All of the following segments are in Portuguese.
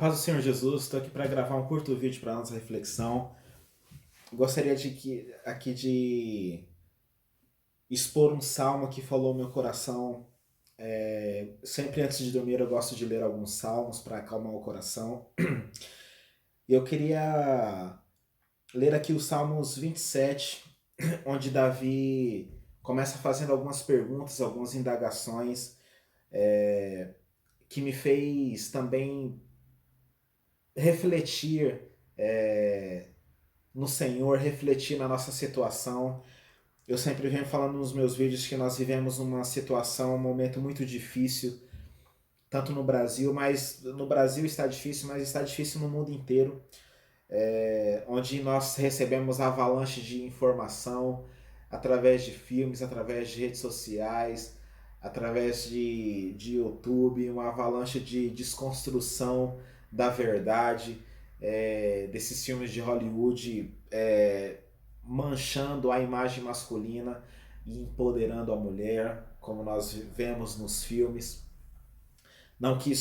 A paz do Senhor Jesus, estou aqui para gravar um curto vídeo para nossa reflexão. Gostaria aqui de expor um salmo que falou meu coração. Sempre antes de dormir eu gosto de ler alguns salmos para acalmar o coração. E eu queria ler aqui o Salmos 27, onde Davi começa fazendo algumas perguntas, algumas indagações, que me fez também refletir no Senhor, refletir na nossa situação. Eu sempre venho falando nos meus vídeos que nós vivemos uma situação, um momento muito difícil, tanto no Brasil, mas no Brasil está difícil, mas está difícil no mundo inteiro, onde nós recebemos avalanche de informação através de filmes, através de redes sociais, através de YouTube, uma avalanche de desconstrução da verdade, desses filmes de Hollywood manchando a imagem masculina e empoderando a mulher, como nós vemos nos filmes. Não que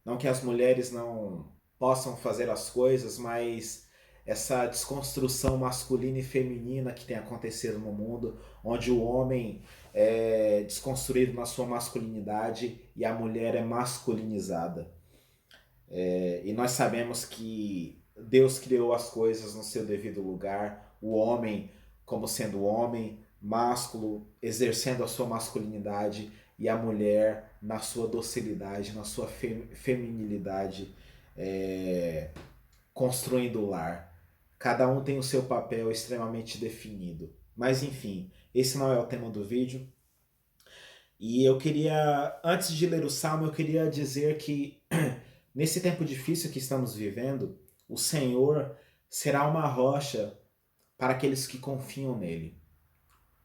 não que as mulheres não possam fazer as coisas, mas essa desconstrução masculina e feminina que tem acontecido no mundo, onde o homem é desconstruído na sua masculinidade e a mulher é masculinizada. E nós sabemos que Deus criou as coisas no seu devido lugar, o homem como sendo homem, másculo, exercendo a sua masculinidade, e a mulher na sua docilidade, na sua feminilidade, construindo o lar. Cada um tem o seu papel extremamente definido. Mas enfim, esse não é o tema do vídeo. E eu queria, antes de ler o Salmo, eu queria dizer que nesse tempo difícil que estamos vivendo, o Senhor será uma rocha para aqueles que confiam nele.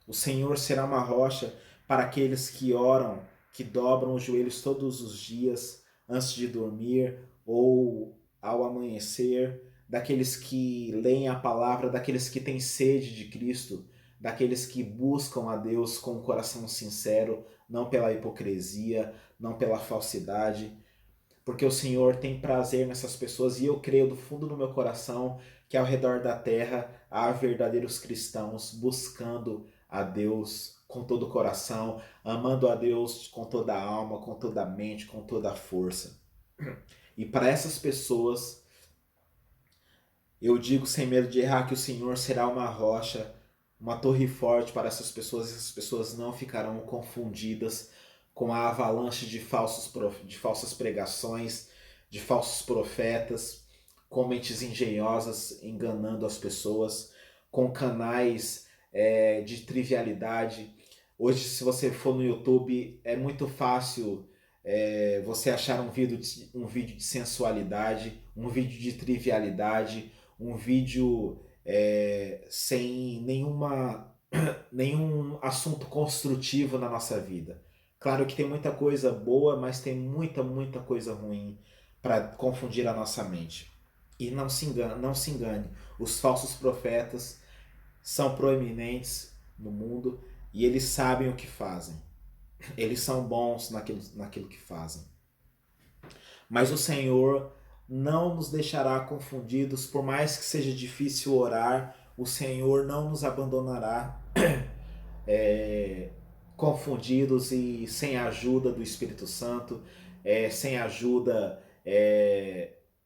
O Senhor será uma rocha para aqueles que oram, que dobram os joelhos todos os dias antes de dormir ou ao amanhecer, daqueles que leem a palavra, daqueles que têm sede de Cristo, daqueles que buscam a Deus com um coração sincero, não pela hipocrisia, não pela falsidade, porque o Senhor tem prazer nessas pessoas, e eu creio do fundo do meu coração que ao redor da terra há verdadeiros cristãos buscando a Deus com todo o coração, amando a Deus com toda a alma, com toda a mente, com toda a força. E para essas pessoas, eu digo sem medo de errar que o Senhor será uma rocha, uma torre forte para essas pessoas, e essas pessoas não ficarão confundidas com a avalanche de falsas pregações, de falsos profetas, com mentes engenhosas enganando as pessoas, com canais de trivialidade. Hoje, se você for no YouTube, é muito fácil você achar um vídeo de sensualidade, um vídeo de trivialidade, um vídeo sem nenhum assunto construtivo na nossa vida. Claro que tem muita coisa boa, mas tem muita coisa ruim para confundir a nossa mente. E não se engane, os falsos profetas são proeminentes no mundo e eles sabem o que fazem. Eles são bons naquilo que fazem. Mas o Senhor não nos deixará confundidos, por mais que seja difícil orar, o Senhor não nos abandonará confundidos e sem a ajuda do Espírito Santo, sem a ajuda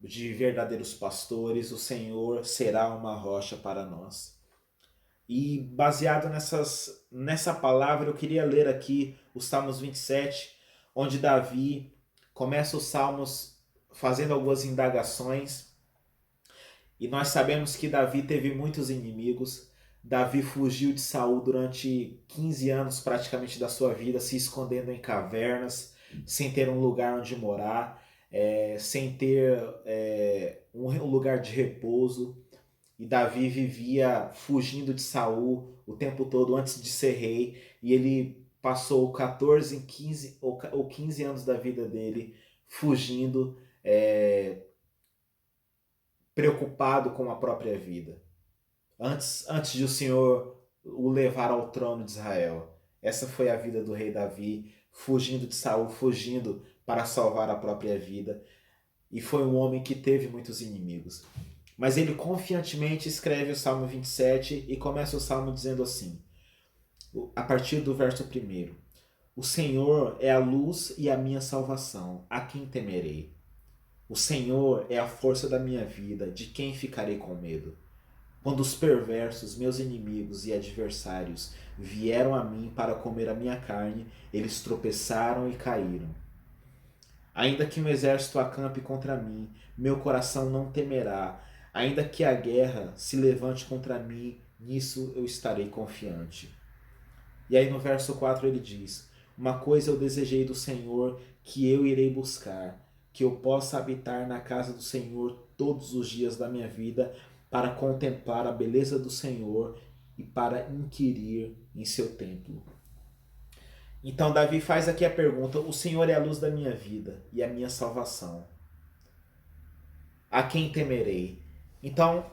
de verdadeiros pastores. O Senhor será uma rocha para nós. E baseado nessa palavra, eu queria ler aqui os Salmos 27, onde Davi começa os Salmos fazendo algumas indagações. E nós sabemos que Davi teve muitos inimigos. Davi fugiu de Saul durante 15 anos praticamente da sua vida, se escondendo em cavernas, sem ter um lugar onde morar, sem ter um lugar de repouso. E Davi vivia fugindo de Saul o tempo todo antes de ser rei, e ele passou 14, 15 ou 15 anos da vida dele fugindo, preocupado com a própria vida, antes de o Senhor o levar ao trono de Israel. Essa foi a vida do rei Davi, fugindo de Saul, fugindo para salvar a própria vida. e foi um homem que teve muitos inimigos. Mas ele confiantemente escreve o Salmo 27 e começa o Salmo dizendo assim, a partir do verso 1: O Senhor é a luz e a minha salvação, a quem temerei? O Senhor é a força da minha vida, de quem ficarei com medo? Quando os perversos, meus inimigos e adversários, vieram a mim para comer a minha carne, eles tropeçaram e caíram. Ainda que um exército acampe contra mim, meu coração não temerá. Ainda que a guerra se levante contra mim, nisso eu estarei confiante. E aí no verso 4 ele diz: Uma coisa eu desejei do Senhor, que eu irei buscar, que eu possa habitar na casa do Senhor todos os dias da minha vida, para contemplar a beleza do Senhor e para inquirir em seu templo. Então Davi faz aqui a pergunta: o Senhor é a luz da minha vida e a minha salvação. A quem temerei? Então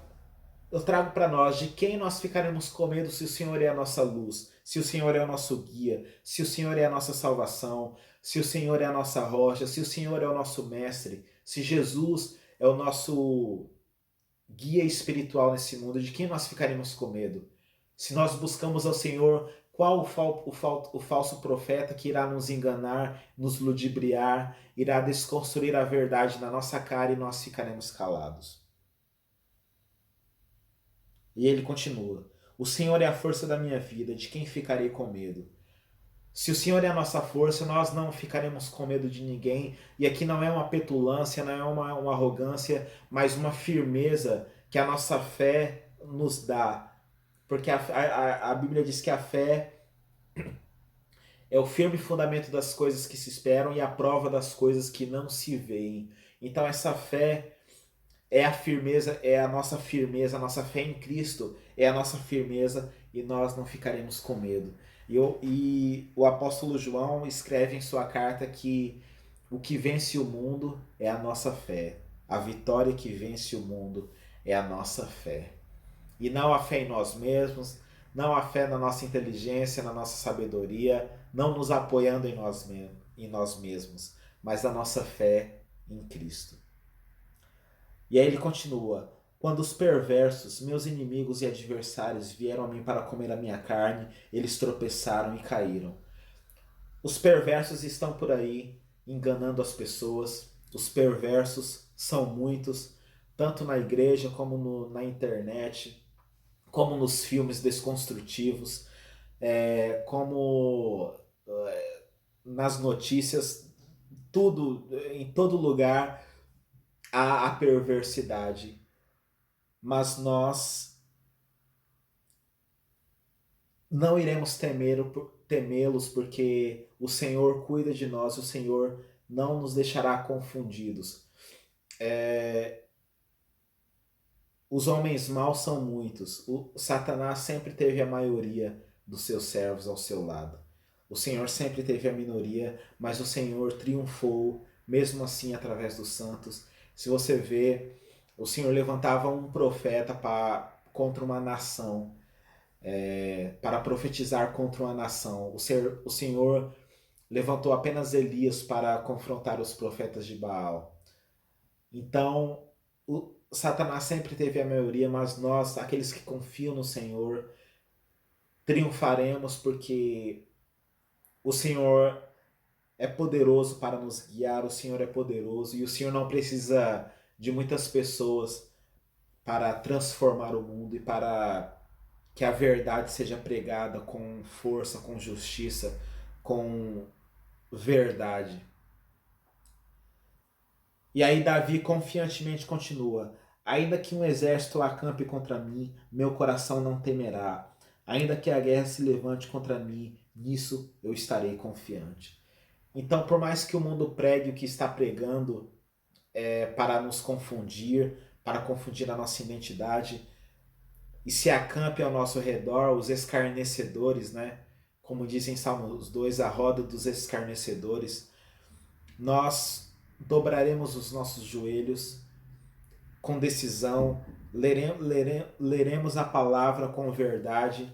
eu trago para nós: de quem nós ficaremos com medo se o Senhor é a nossa luz, se o Senhor é o nosso guia, se o Senhor é a nossa salvação, se o Senhor é a nossa rocha, se o Senhor é o nosso mestre, se Jesus é o nosso guia espiritual nesse mundo, de quem nós ficaremos com medo? Se nós buscamos ao Senhor, qual o falso profeta que irá nos enganar, nos ludibriar, irá desconstruir a verdade na nossa cara e nós ficaremos calados? E ele continua: O Senhor é a força da minha vida, de quem ficarei com medo? Se o Senhor é a nossa força, nós não ficaremos com medo de ninguém. E aqui não é uma petulância, não é uma arrogância, mas uma firmeza que a nossa fé nos dá. Porque a Bíblia diz que a fé é o firme fundamento das coisas que se esperam e a prova das coisas que não se veem. Então essa fé é a firmeza, é a nossa fé em Cristo é a nossa firmeza e nós não ficaremos com medo. E o apóstolo João escreve em sua carta que o que vence o mundo é a nossa fé. A vitória que vence o mundo é a nossa fé. E não a fé em nós mesmos, não a fé na nossa inteligência, na nossa sabedoria, não nos apoiando em nós mesmos, mas a nossa fé em Cristo. E aí ele continua: Quando os perversos, meus inimigos e adversários, vieram a mim para comer a minha carne, eles tropeçaram e caíram. Os perversos estão por aí enganando as pessoas. Os perversos são muitos, tanto na igreja como na internet, como nos filmes desconstrutivos, como nas notícias, tudo, em todo lugar há a perversidade. Mas nós não iremos temê-los, porque o Senhor cuida de nós, o Senhor não nos deixará confundidos. Os homens maus são muitos, o Satanás sempre teve a maioria dos seus servos ao seu lado. O Senhor sempre teve a minoria, mas o Senhor triunfou, mesmo assim, através dos santos. Se você vê, o Senhor levantava um profeta contra uma nação, para profetizar contra uma nação. O Senhor levantou apenas Elias para confrontar os profetas de Baal. Então, Satanás sempre teve a maioria, mas nós, aqueles que confiam no Senhor, triunfaremos, porque o Senhor é poderoso para nos guiar, o Senhor é poderoso e o Senhor não precisa de muitas pessoas para transformar o mundo e para que a verdade seja pregada com força, com justiça, com verdade. E aí Davi confiantemente continua: Ainda que um exército acampe contra mim, meu coração não temerá. Ainda que a guerra se levante contra mim, nisso eu estarei confiante. Então, por mais que o mundo pregue o que está pregando, para nos confundir, para confundir a nossa identidade, e se acampe ao nosso redor os escarnecedores, né? Como dizem em Salmos 2, a roda dos escarnecedores, nós dobraremos os nossos joelhos com decisão, leremos a palavra com verdade,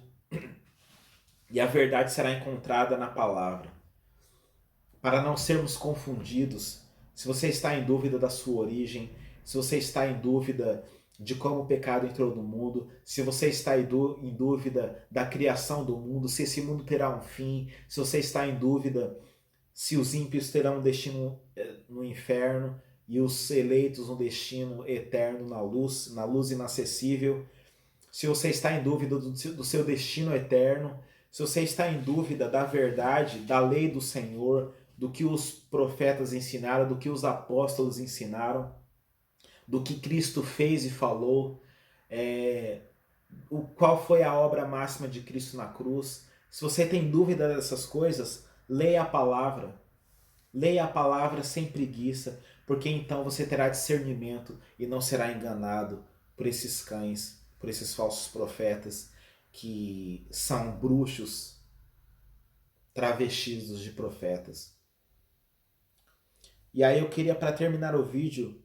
e a verdade será encontrada na palavra. Para não sermos confundidos, se você está em dúvida da sua origem, se você está em dúvida de como o pecado entrou no mundo, se você está em dúvida da criação do mundo, se esse mundo terá um fim, se você está em dúvida se os ímpios terão um destino no inferno e os eleitos um destino eterno na luz inacessível, se você está em dúvida do seu destino eterno, se você está em dúvida da verdade, da lei do Senhor, do que os profetas ensinaram, do que os apóstolos ensinaram, do que Cristo fez e falou, qual foi a obra máxima de Cristo na cruz. Se você tem dúvida dessas coisas, leia a palavra. Leia a palavra sem preguiça, porque então você terá discernimento e não será enganado por esses cães, por esses falsos profetas que são bruxos travestidos de profetas. E aí eu queria, para terminar o vídeo,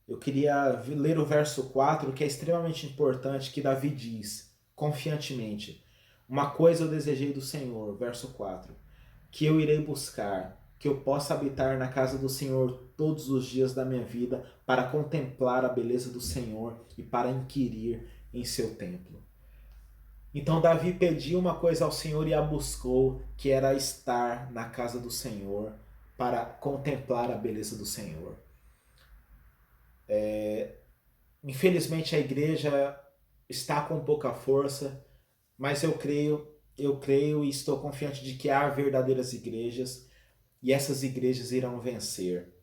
eu queria ler o verso 4, que é extremamente importante, que Davi diz, confiantemente: uma coisa eu desejei do Senhor, verso 4, que eu irei buscar, que eu possa habitar na casa do Senhor todos os dias da minha vida, para contemplar a beleza do Senhor e para inquirir em seu templo. Então Davi pediu uma coisa ao Senhor e a buscou, que era estar na casa do Senhor, para contemplar a beleza do Senhor. Infelizmente a igreja está com pouca força, mas eu creio e estou confiante de que há verdadeiras igrejas e essas igrejas irão vencer.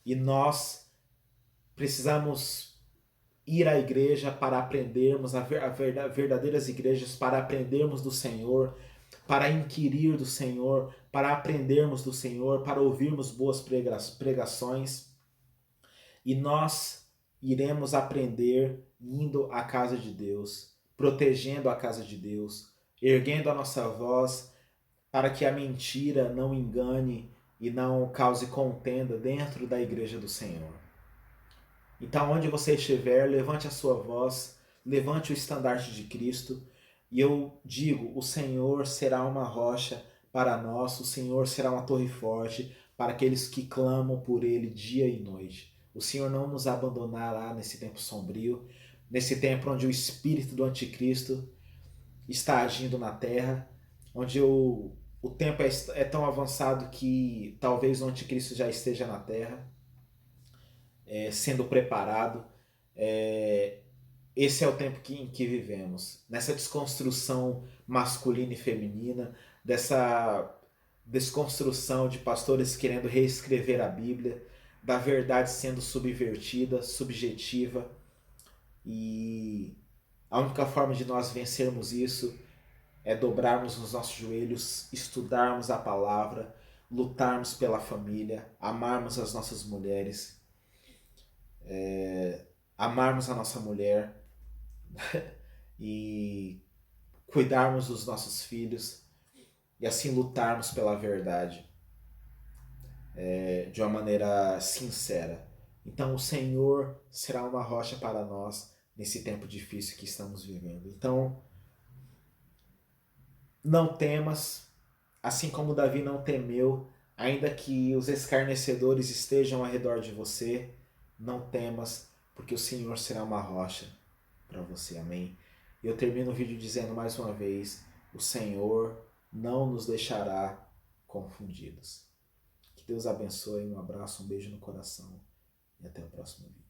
E nós precisamos ir à igreja para aprendermos, verdadeiras igrejas para aprendermos do Senhor, para inquirir do Senhor, para aprendermos do Senhor, para ouvirmos boas pregações. E nós iremos aprender indo à casa de Deus, protegendo a casa de Deus, erguendo a nossa voz para que a mentira não engane e não cause contenda dentro da igreja do Senhor. Então, onde você estiver, levante a sua voz, levante o estandarte de Cristo, e eu digo: o Senhor será uma rocha para nós, o Senhor será uma torre forte para aqueles que clamam por Ele dia e noite. O Senhor não nos abandonará nesse tempo sombrio, nesse tempo onde o espírito do anticristo está agindo na terra, onde o tempo é tão avançado que talvez o anticristo já esteja na terra, sendo preparado. Esse é o tempo em que vivemos, nessa desconstrução masculina e feminina, dessa desconstrução de pastores querendo reescrever a Bíblia, da verdade sendo subvertida, subjetiva. E a única forma de nós vencermos isso é dobrarmos os nossos joelhos, estudarmos a palavra, lutarmos pela família, amarmos as nossas mulheres, amarmos a nossa mulher e cuidarmos dos nossos filhos e assim lutarmos pela verdade de uma maneira sincera. Então o Senhor será uma rocha para nós nesse tempo difícil que estamos vivendo. Então não temas, assim como Davi não temeu, ainda que os escarnecedores estejam ao redor de você, não temas, porque o Senhor será uma rocha para você. Amém? E eu termino o vídeo dizendo mais uma vez: o Senhor não nos deixará confundidos. Que Deus abençoe, um abraço, um beijo no coração e até o próximo vídeo.